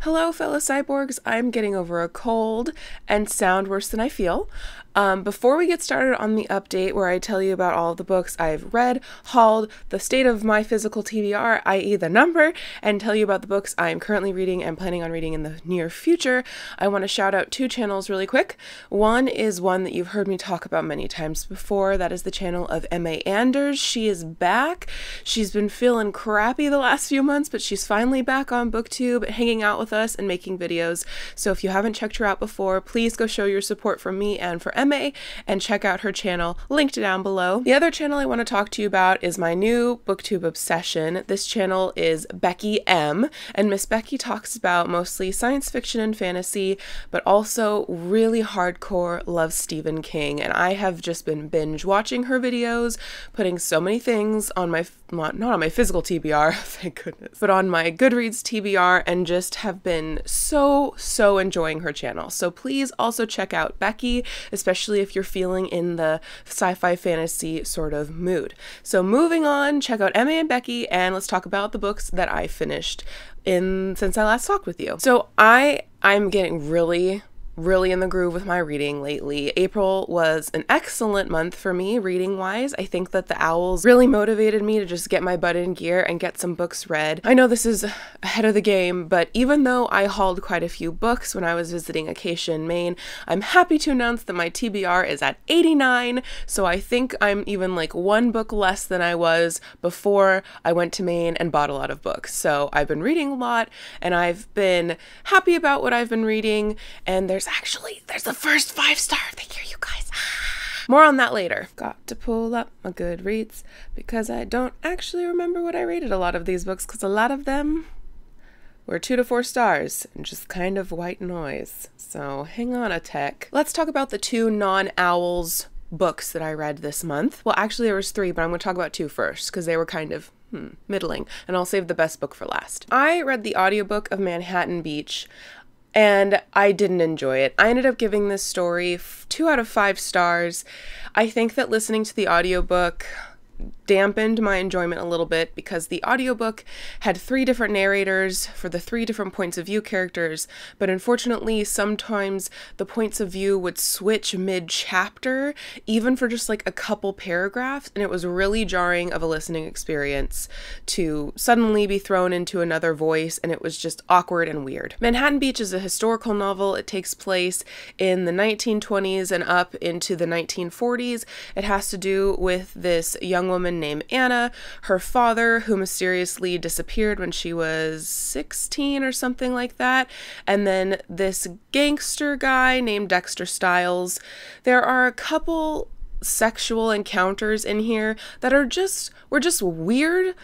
Hello, fellow cyborgs. I'm getting over a cold and sound worse than I feel. Before we get started on the update where I tell you about all of the books I've read, hauled, the state of my physical TBR, i.e. the number, and tell you about the books I'm currently reading and planning on reading in the near future, I want to shout out two channels really quick. One is one that you've heard me talk about many times before. That is the channel of M.A. Anders. She is back. She's been feeling crappy the last few months, but she's finally back on BookTube, hanging out with us and making videos. So if you haven't checked her out before, please go show your support for me and for MA and check out her channel, linked down below. The other channel I want to talk to you about is my new BookTube obsession. This channel is Becky M, and Miss Becky talks about mostly science fiction and fantasy, but also really hardcore loves Stephen King, and I have just been binge watching her videos, putting so many things on my, not on my physical TBR, thank goodness, but on my Goodreads TBR, and just have been so enjoying her channel. So please also check out Becky, especially if you're feeling in the sci-fi fantasy sort of mood. So moving on, check out Emma and Becky, and let's talk about the books that I finished since I last talked with you. So I'm getting really in the groove with my reading lately. April was an excellent month for me reading wise. I think that the owls really motivated me to just get my butt in gear and get some books read. I know this is ahead of the game, but even though I hauled quite a few books when I was visiting Acacia in Maine, I'm happy to announce that my TBR is at 89, so I think I'm even like one book less than I was before I went to Maine and bought a lot of books. So I've been reading a lot and I've been happy about what I've been reading, and there's the first 5-star of the year, you guys. More on that later. Got to pull up my Goodreads because I don't actually remember what I rated a lot of these books, because a lot of them were 2 to 4 stars and just kind of white noise. So hang on a tech. Let's talk about the 2 non-owls books that I read this month. Well, actually there was 3, but I'm going to talk about 2 first because they were kind of middling, and I'll save the best book for last. I read the audiobook of Manhattan Beach, and I didn't enjoy it. I ended up giving this story 2 out of 5 stars. I think that listening to the audiobook dampened my enjoyment a little bit because the audiobook had 3 different narrators for the 3 different points of view characters, but unfortunately sometimes the points of view would switch mid-chapter, even for just like a couple paragraphs, and it was really jarring of a listening experience to suddenly be thrown into another voice, and it was just awkward and weird. Manhattan Beach is a historical novel. It takes place in the 1920s and up into the 1940s. It has to do with this young woman named Anna, her father, who mysteriously disappeared when she was 16 or something like that, and then this gangster guy named Dexter Stiles. There are a couple sexual encounters in here that were just weird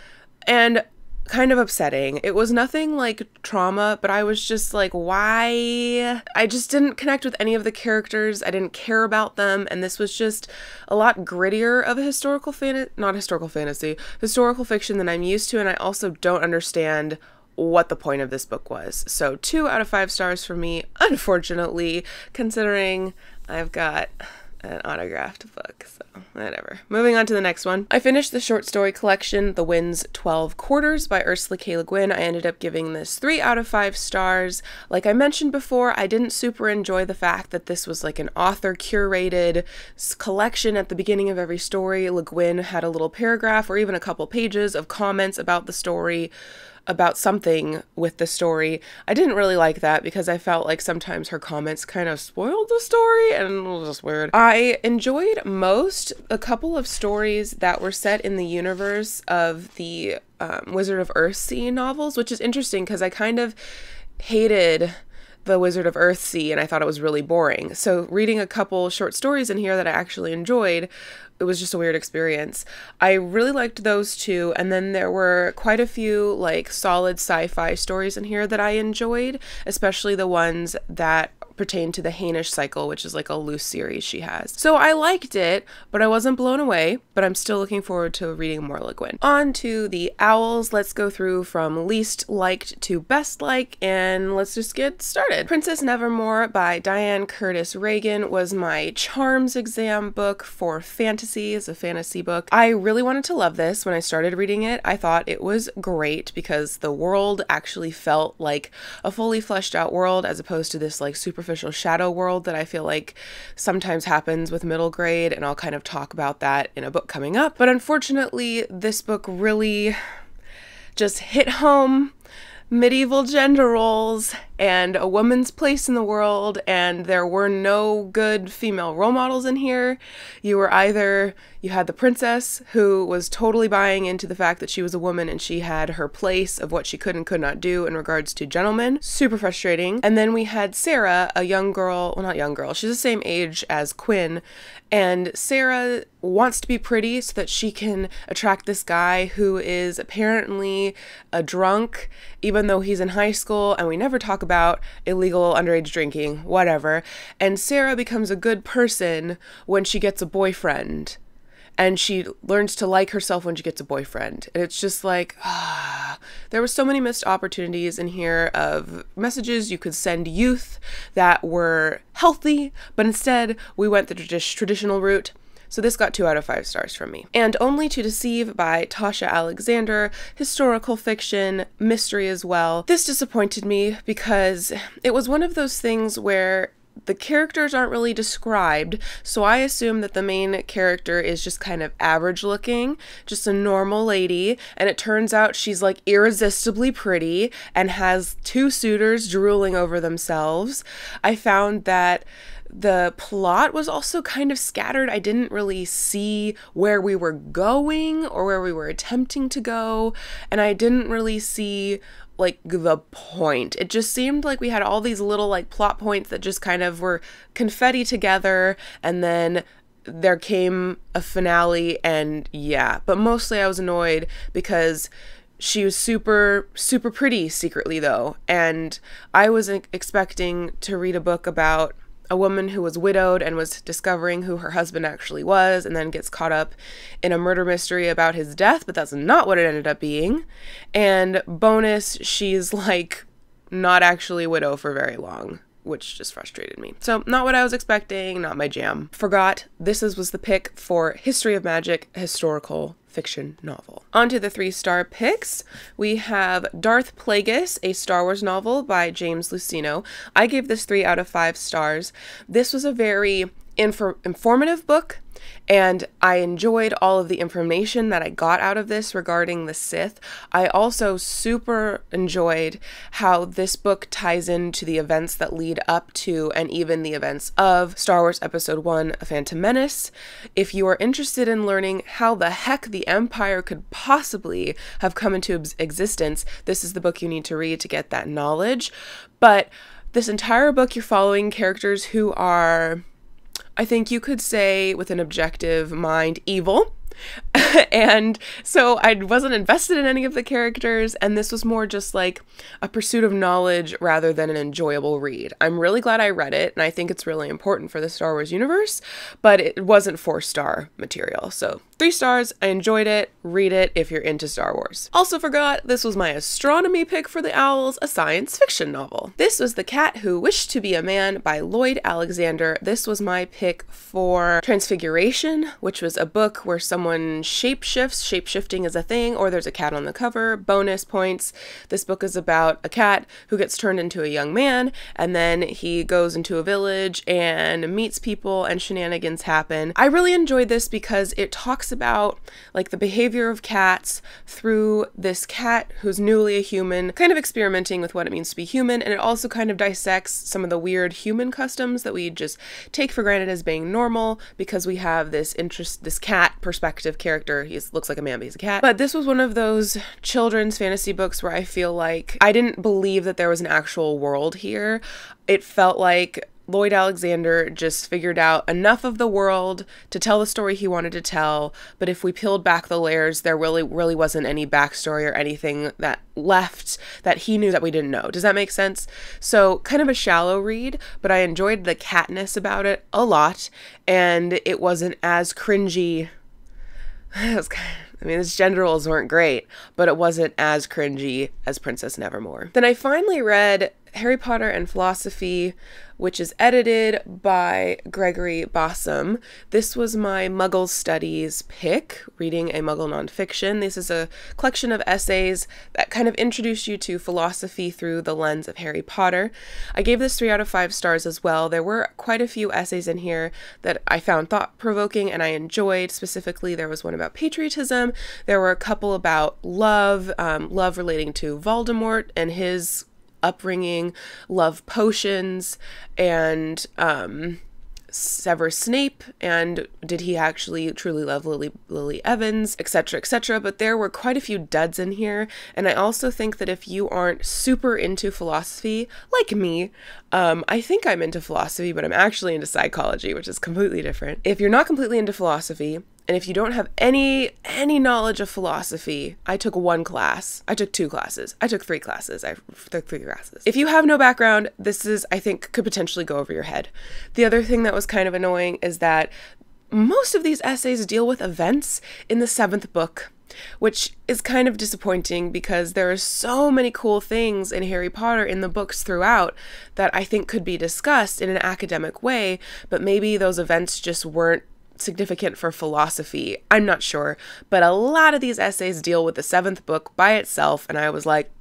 and kind of upsetting. It was nothing like trauma, but I was just like, why? I just didn't connect with any of the characters. I didn't care about them, and this was just a lot grittier of a historical fiction than I'm used to, and I also don't understand what the point of this book was. So 2 out of 5 stars for me, unfortunately, considering I've got an autographed book, so whatever. Moving on to the next one. I finished the short story collection, The Wind's 12 Quarters by Ursula K. Le Guin. I ended up giving this 3 out of 5 stars. Like I mentioned before, I didn't super enjoy the fact that this was like an author-curated collection. At the beginning of every story, Le Guin had a little paragraph or even a couple pages of comments about the story, about something with the story. I didn't really like that because I felt like sometimes her comments kind of spoiled the story, and it was just weird. I enjoyed a couple of stories that were set in the universe of the Wizard of Earthsea novels, which is interesting because I kind of hated the Wizard of Earthsea and I thought it was really boring. So reading a couple short stories in here that I actually enjoyed, it was just a weird experience. I really liked those 2, and then there were quite a few like solid sci-fi stories in here that I enjoyed, especially the ones that pertain to the Hainish cycle, which is like a loose series she has. So I liked it, but I wasn't blown away, but I'm still looking forward to reading more Le Guin. On to the owls. Let's go through from least liked to best like, and let's just get started. Princess Nevermore by Diane Curtis Reagan was my charms exam book for fantasy. It's a fantasy book. I really wanted to love this. When I started reading it, I thought it was great because the world actually felt like a fully fleshed out world as opposed to this like superficial shadow world that I feel like sometimes happens with middle grade, and I'll kind of talk about that in a book coming up. But unfortunately, this book really just hit home. Medieval gender roles and a woman's place in the world, and there were no good female role models in here. You had the princess who was totally buying into the fact that she was a woman and she had her place of what she could and could not do in regards to gentlemen. Super frustrating. And then we had Sarah, a young girl, well, not young girl, she's the same age as Quinn, and Sarah wants to be pretty so that she can attract this guy who is apparently a drunk, even though he's in high school, and we never talk about illegal underage drinking, whatever. And Sarah becomes a good person when she gets a boyfriend, and she learns to like herself when she gets a boyfriend. And it's just like, there were so many missed opportunities in here of messages you could send youth that were healthy, but instead we went the traditional route. So this got 2 out of 5 stars from me. And Only to Deceive by Tasha Alexander, historical fiction, mystery as well. This disappointed me because it was one of those things where the characters aren't really described, so I assume that the main character is just kind of average looking, just a normal lady, and it turns out she's like irresistibly pretty and has 2 suitors drooling over themselves. I found that the plot was also kind of scattered. I didn't really see where we were going or where we were attempting to go, and I didn't really see like the point. It just seemed like we had all these little like plot points that just kind of were confetti together, and then there came a finale, and yeah. But mostly I was annoyed because she was super, super pretty secretly though, and I was expecting to read a book about a woman who was widowed and was discovering who her husband actually was, and then gets caught up in a murder mystery about his death, but that's not what it ended up being. And bonus, she's like not actually a widow for very long, which just frustrated me. So not what I was expecting, not my jam. Forgot this was the pick for History of Magic, historical fiction novel. On to the 3-star picks. We have Darth Plagueis, a Star Wars novel by James Luceno. I gave this 3 out of 5 stars. This was a very informative book, and I enjoyed all of the information that I got out of this regarding the Sith. I also super enjoyed how this book ties into the events that lead up to and even the events of Star Wars Episode 1, A Phantom Menace. If you are interested in learning how the heck the Empire could possibly have come into existence, this is the book you need to read to get that knowledge. But this entire book, you're following characters who are, I think you could say with an objective mind, evil. And so I wasn't invested in any of the characters, and this was more just like a pursuit of knowledge rather than an enjoyable read. I'm really glad I read it, and I think it's really important for the Star Wars universe, but it wasn't 4-star material. So 3 stars, I enjoyed it, read it if you're into Star Wars. Also forgot, this was my astronomy pick for the owls, a science fiction novel. This was The Cat Who Wished to Be a Man by Lloyd Alexander. This was my pick for Transfiguration, which was a book where someone shapeshifts. Shapeshifting is a thing, or there's a cat on the cover. Bonus points. This book is about a cat who gets turned into a young man, and then he goes into a village and meets people and shenanigans happen. I really enjoyed this because it talks about like the behavior of cats through this cat who's newly a human, kind of experimenting with what it means to be human, and it also kind of dissects some of the weird human customs that we just take for granted as being normal because we have this cat perspective character. He looks like a man, but he's a cat. But this was one of those children's fantasy books where I feel like I didn't believe that there was an actual world here. It felt like Lloyd Alexander just figured out enough of the world to tell the story he wanted to tell, but if we peeled back the layers, there really wasn't any backstory or anything that left that he knew that we didn't know. Does that make sense? So kind of a shallow read, but I enjoyed the catness about it a lot, and it wasn't as cringy. His gender roles weren't great, but it wasn't as cringy as Princess Nevermore. Then I finally read Harry Potter and Philosophy, which is edited by Gregory Bossum. This was my Muggle Studies pick, reading a Muggle nonfiction. This is a collection of essays that kind of introduce you to philosophy through the lens of Harry Potter. I gave this 3 out of 5 stars as well. There were quite a few essays in here that I found thought-provoking and I enjoyed. Specifically, there was one about patriotism. There were a couple about love, love relating to Voldemort and his upbringing, love potions, and Severus Snape, and did he actually truly love Lily Evans, etc., etc. But there were quite a few duds in here, and I also think that if you aren't super into philosophy, like me, I think I'm into philosophy, but I'm actually into psychology, which is completely different. If you're not completely into philosophy, and if you don't have any knowledge of philosophy, I took 1 class. I took 2 classes. I took 3 classes. I took 3 classes. If you have no background, this is, I think, could potentially go over your head. The other thing that was kind of annoying is that most of these essays deal with events in the 7th book, which is kind of disappointing because there are so many cool things in Harry Potter in the books throughout that I think could be discussed in an academic way, but maybe those events just weren't significant for philosophy. I'm not sure, but a lot of these essays deal with the 7th book by itself, and I was like,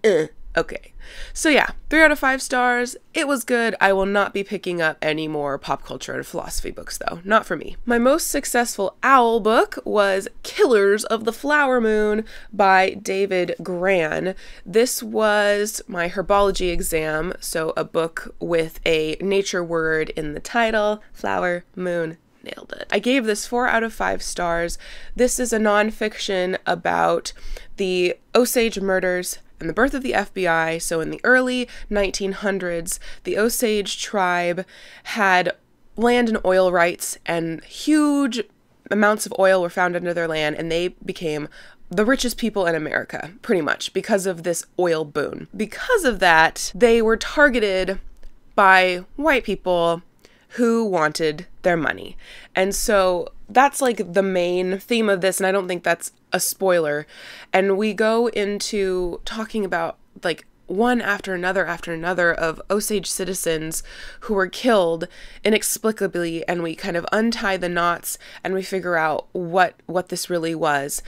okay. So yeah, 3 out of 5 stars. It was good. I will not be picking up any more pop culture and philosophy books though. Not for me. My most successful owl book was Killers of the Flower Moon by David Grann. This was my herbology exam, so a book with a nature word in the title, flower, moon. Nailed it. I gave this 4 out of 5 stars. This is a nonfiction about the Osage murders and the birth of the FBI. So in the early 1900s, the Osage tribe had land and oil rights, and huge amounts of oil were found under their land, and they became the richest people in America, pretty much, because of this oil boon. Because of that, they were targeted by white people who wanted their money. And so that's like the main theme of this, and I don't think that's a spoiler. And we go into talking about like one after another of Osage citizens who were killed inexplicably, and we kind of untie the knots and we figure out what this really was.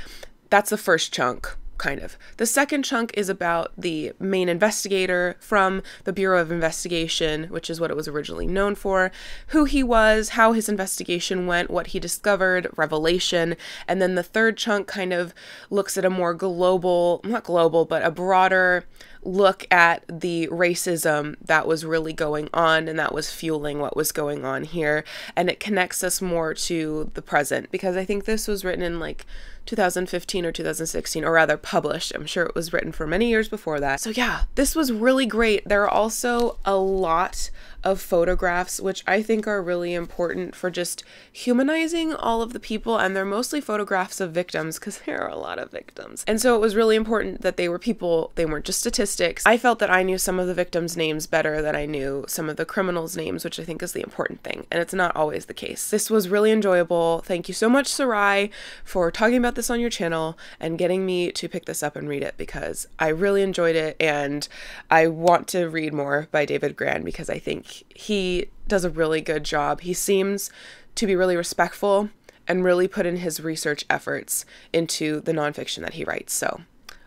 That's the first chunk. Kind of. The second chunk is about the main investigator from the Bureau of Investigation, which is what it was originally known for, who he was, how his investigation went, what he discovered, revelation. And then the third chunk kind of looks at a more global, not global, but a broader look at the racism that was really going on and that was fueling what was going on here. And it connects us more to the present, because I think this was written in like 2015 or 2016, or rather published. I'm sure it was written for many years before that. So yeah, this was really great. There are also a lot of photographs, which I think are really important for just humanizing all of the people, and they're mostly photographs of victims because there are a lot of victims. And so it was really important that they were people, they weren't just statistics. I felt that I knew some of the victims' names better than I knew some of the criminals' names, which I think is the important thing, and it's not always the case. This was really enjoyable. Thank you so much, Sarai, for talking about this on your channel and getting me to pick this up and read it, because I really enjoyed it, and I want to read more by David Grann because I think he does a really good job. He seems to be really respectful and really put in his research efforts into the nonfiction that he writes. So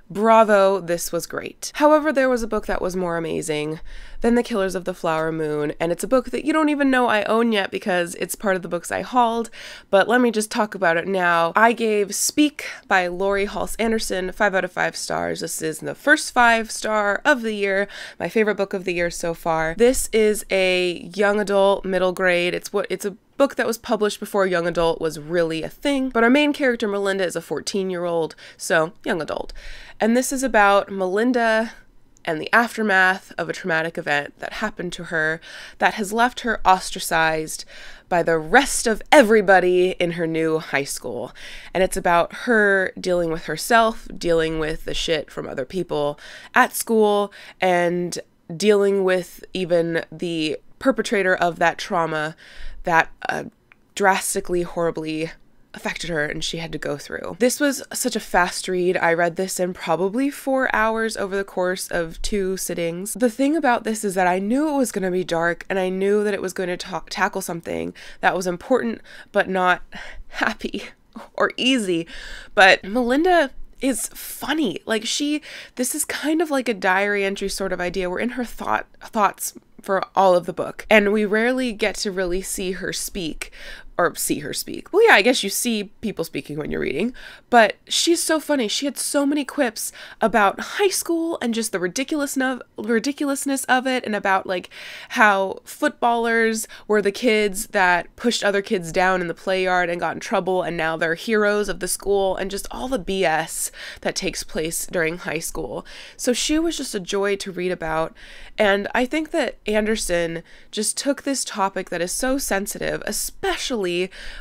bravo, this was great. However, there was a book that was more amazing than The Killers of the Flower Moon, and it's a book that you don't even know I own yet because it's part of the books I hauled, but let me just talk about it now. I gave Speak by Laurie Halse Anderson 5 out of 5 stars. This is the first 5-star of the year, my favorite book of the year so far. This is a young adult, middle grade. It's a book that was published before young adult was really a thing, but our main character Melinda is a 14-year-old, so young adult. And this is about Melinda and the aftermath of a traumatic event that happened to her that has left her ostracized by the rest of everybody in her new high school. And it's about her dealing with herself, dealing with the shit from other people at school, and dealing with even the perpetrator of that trauma that drastically, horribly affected her and she had to go through. This was such a fast read. I read this in probably 4 hours over the course of 2 sittings. The thing about this is that I knew it was going to be dark, and I knew that it was going to tackle something that was important but not happy or easy. But Melinda is funny. Like, this is kind of like a diary entry sort of idea. We're in her thoughts for all of the book, and we rarely get to really see her speak. Well, yeah, I guess you see people speaking when you're reading, but she's so funny. She had so many quips about high school and just the ridiculousness of it, and about like how footballers were the kids that pushed other kids down in the play yard and got in trouble, and now they're heroes of the school, and just all the BS that takes place during high school. So she was just a joy to read about, and I think that Anderson just took this topic that is so sensitive, especially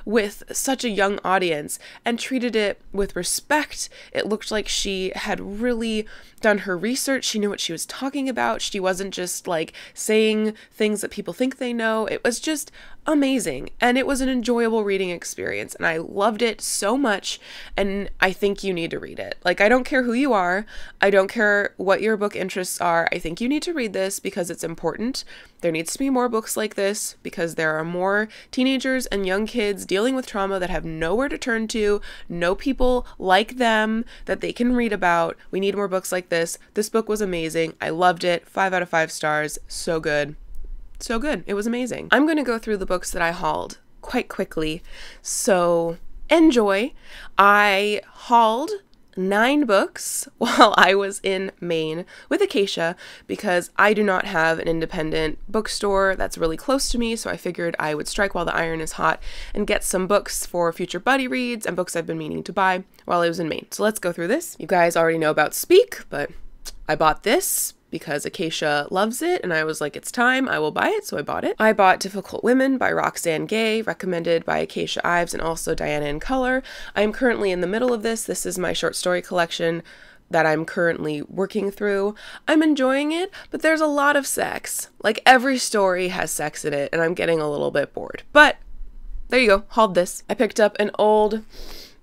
with such a young audience, and treated it with respect. It looked like she had really done her research. She knew what she was talking about. She wasn't just like saying things that people think they know. It was just amazing, and it was an enjoyable reading experience, and I loved it so much, and I think you need to read it. Like, I don't care who you are. I don't care what your book interests are. I think you need to read this because it's important. There needs to be more books like this because there are more teenagers and young kids dealing with trauma that have nowhere to turn to, no people like them that they can read about. We need more books like this. This book was amazing. I loved it. 5 out of 5 stars. So good. So good. It was amazing. I'm going to go through the books that I hauled quite quickly, so enjoy. I hauled 9 books while I was in Maine with Acacia because I do not have an independent bookstore that's really close to me, so I figured I would strike while the iron is hot and get some books for future buddy reads and books I've been meaning to buy while I was in Maine. So let's go through this. You guys already know about Speak, but I bought this because Acacia loves it, and I was like, it's time, I will buy it, so I bought it. I bought Difficult Women by Roxane Gay, recommended by Acacia Ives and also Diana in Color. I am currently in the middle of this. This is my short story collection that I'm currently working through. I'm enjoying it, but there's a lot of sex. Like, every story has sex in it, and I'm getting a little bit bored. But there you go, hauled this. I picked up an old,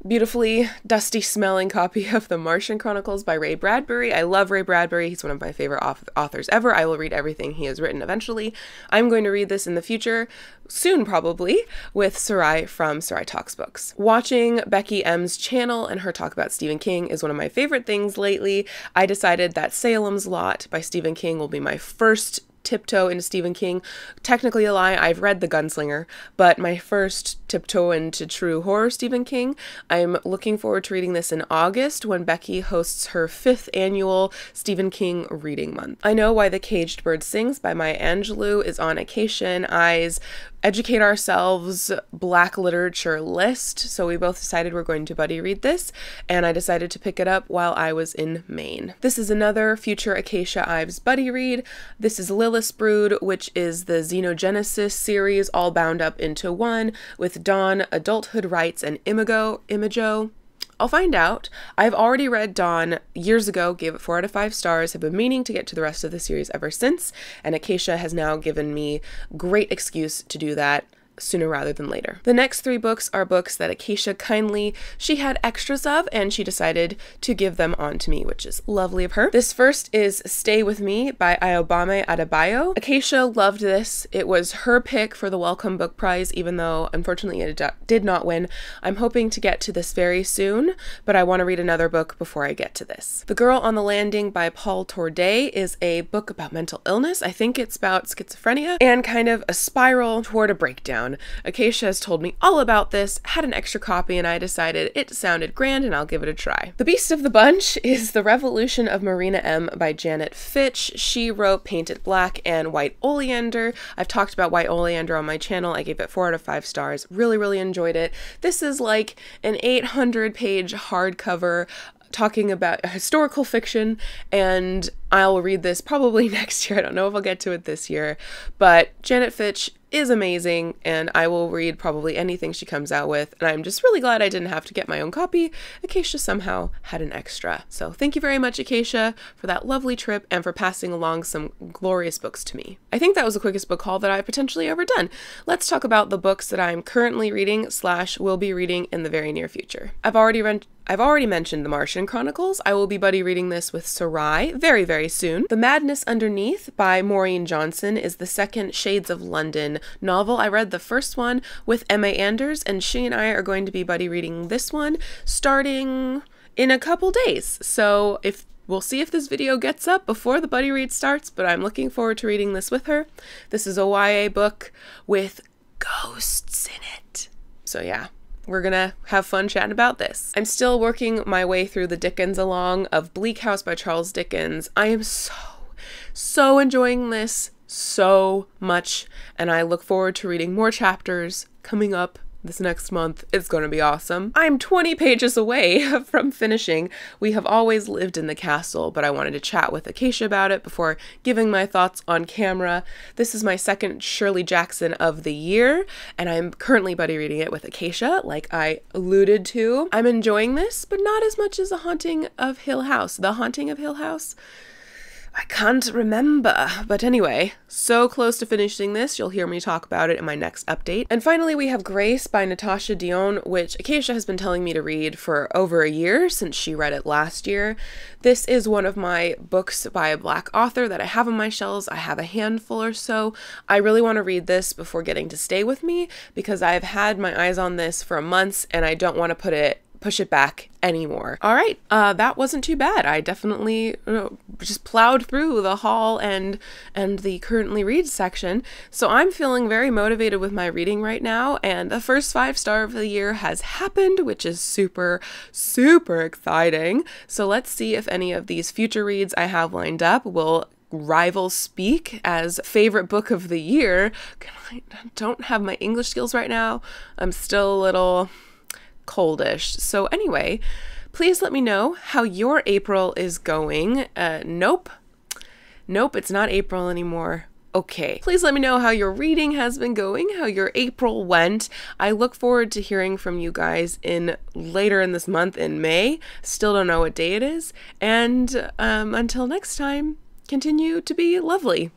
beautifully dusty smelling copy of The Martian Chronicles by Ray Bradbury. I love Ray Bradbury. He's one of my favorite authors ever. I will read everything he has written eventually. I'm going to read this in the future, soon probably, with Sarai from Sarai Talks Books. Watching Becky M's channel and her talk about Stephen King is one of my favorite things lately. I decided that Salem's Lot by Stephen King will be my first tiptoe into Stephen King. Technically a lie, I've read The Gunslinger, but my first tiptoe into true horror Stephen King. I'm looking forward to reading this in August when Becky hosts her 5th annual Stephen King reading month. I Know Why the Caged Bird Sings by Maya Angelou is on Acacia and I's Educate Ourselves Black Literature list, so we both decided we're going to buddy read this, and I decided to pick it up while I was in Maine. This is another future Acacia Ives buddy read. This is Lilith's Brood, which is the Xenogenesis series all bound up into one with Dawn, Adulthood Rights, and Imago. I'll find out. I've already read Dawn years ago, gave it 4 out of 5 stars, have been meaning to get to the rest of the series ever since, and Acacia has now given me great excuse to do that sooner rather than later. The next 3 books are books that Acacia she had extras of, and she decided to give them on to me, which is lovely of her. This first is Stay With Me by Ayobami Adebayo. Acacia loved this. It was her pick for the Wellcome Book Prize, even though unfortunately it did not win. I'm hoping to get to this very soon, but I want to read another book before I get to this. The Girl on the Landing by Paul Torday is a book about mental illness. I think it's about schizophrenia and kind of a spiral toward a breakdown. Acacia has told me all about this, had an extra copy, and I decided it sounded grand and I'll give it a try. The beast of the bunch is The Revolution of Marina M by Janet Fitch. She wrote Painted Black and White Oleander. I've talked about White Oleander on my channel. I gave it 4 out of 5 stars. Really, really enjoyed it. This is like an 800-page hardcover talking about historical fiction, and I'll read this probably next year. I don't know if I'll get to it this year, but Janet Fitch is amazing, and I will read probably anything she comes out with, and I'm just really glad I didn't have to get my own copy. Acacia somehow had an extra. So thank you very much, Acacia, for that lovely trip and for passing along some glorious books to me. I think that was the quickest book haul that I've potentially ever done. Let's talk about the books that I'm currently reading / will be reading in the very near future. I've already mentioned The Martian Chronicles. I will be buddy reading this with Sarai very, very soon. The Madness Underneath by Maureen Johnson is the second Shades of London novel. I read the first one with M.A. Anders, and she and I are going to be buddy reading this one starting in a couple days. So we'll see if this video gets up before the buddy read starts, but I'm looking forward to reading this with her. This is a YA book with ghosts in it. So yeah. We're gonna have fun chatting about this. I'm still working my way through the Dickens along of Bleak House by Charles Dickens. I am so enjoying this so much, and I look forward to reading more chapters coming up this next month. It's gonna be awesome. I'm 20 pages away from finishing We Have Always Lived in the Castle, but I wanted to chat with Acacia about it before giving my thoughts on camera. This is my second Shirley Jackson of the year, and I'm currently buddy reading it with Acacia, like I alluded to. I'm enjoying this, but not as much as The Haunting of Hill House. The Haunting of Hill House? I can't remember, but anyway, so close to finishing this, you'll hear me talk about it in my next update. And finally, we have Grace by Natasha Dion, which Acacia has been telling me to read for over a year since she read it last year. This is one of my books by a Black author that I have on my shelves. I have a handful or so. I really want to read this before getting to Stay With Me because I've had my eyes on this for months and I don't want to push it back anymore. All right, that wasn't too bad. I definitely just plowed through the haul and the currently read section. So I'm feeling very motivated with my reading right now, and the first 5-star of the year has happened, which is super, super exciting. So let's see if any of these future reads I have lined up will rival Speak as favorite book of the year. I don't have my English skills right now. I'm still a little coldish. So anyway, please let me know how your April is going. Nope, it's not April anymore. Okay. Please let me know how your reading has been going, how your April went. I look forward to hearing from you guys later in this month in May. Still don't know what day it is. And until next time, continue to be lovely.